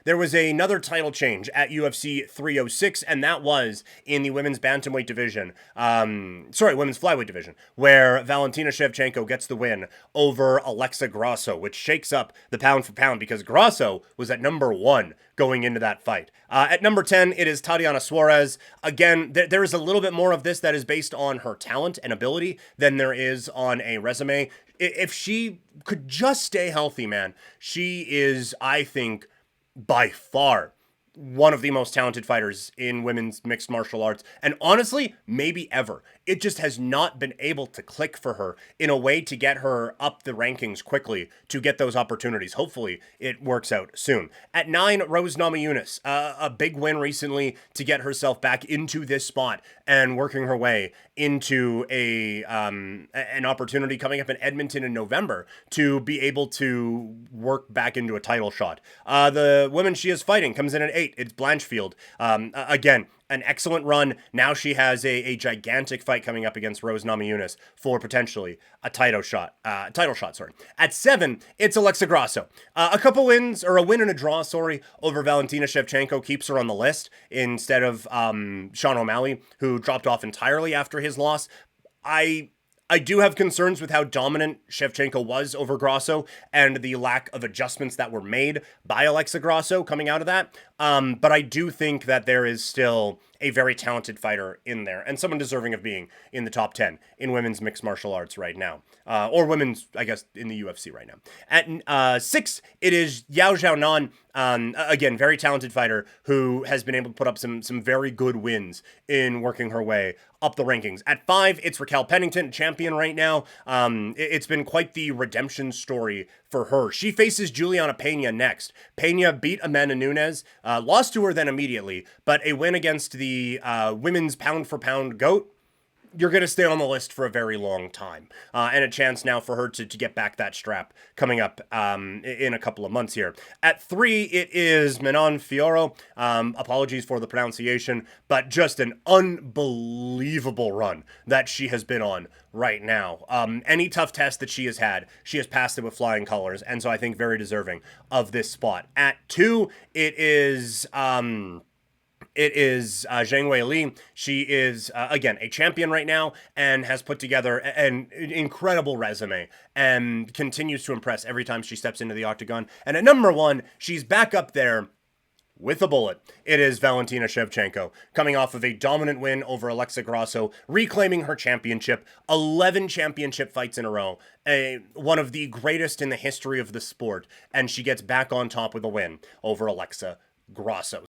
there was another title change at UFC 306, and that was in the women's bantamweight division. Women's flyweight division, where Valentina Shevchenko gets the win over Alexa Grasso, which shakes up the pound for pound because Grasso was at number 1 going into that fight. At number 10, it is Tatiana Suarez. Again, there is a little bit more of this that is based on her talent and ability than there is on a resume. If she could just stay healthy, man, she is, I think, by far one of the most talented fighters in women's mixed martial arts, and honestly, maybe ever. It just has not been able to click for her in a way to get her up the rankings quickly to get those opportunities. Hopefully, it works out soon. At 9, Rose Namajunas, a big win recently to get herself back into this spot and working her way into an opportunity coming up in Edmonton in November to be able to work back into a title shot. The woman she is fighting comes in at 8. It's Blanchfield. Again, an excellent run. Now she has a gigantic fight coming up against Rose Namajunas for potentially a title shot. At 7, it's Alexa Grasso. A couple wins, or a win and a draw, over Valentina Shevchenko keeps her on the list instead of Sean O'Malley, who dropped off entirely after his loss. I do have concerns with how dominant Shevchenko was over Grasso and the lack of adjustments that were made by Alexa Grasso coming out of that. But I do think that there is still a very talented fighter in there and someone deserving of being in the top 10 in women's mixed martial arts right now. Or women's, I guess, in the UFC right now. At 6, it is Yao Xiaonan. Again, very talented fighter who has been able to put up some very good wins in working her way up the rankings. At 5, it's Raquel Pennington, champion right now. It's been quite the redemption story for her. She faces Juliana Pena next. Pena beat Amanda Nunes, lost to her then immediately, but a win against the women's pound-for-pound GOAT. You're going to stay on the list for a very long time. And a chance now for her to get back that strap coming up in a couple of months here. At 3, it is Manon Fiorot. Apologies for the pronunciation, but just an unbelievable run that she has been on right now. Any tough test that she has had, she has passed it with flying colors, and so I think very deserving of this spot. At 2, it is Zhang Weili. She is, again, a champion right now and has put together an incredible resume and continues to impress every time she steps into the octagon. And at number 1, she's back up there with a bullet. It is Valentina Shevchenko, coming off of a dominant win over Alexa Grasso, reclaiming her championship, 11 championship fights in a row, one of the greatest in the history of the sport, and she gets back on top with a win over Alexa Grasso.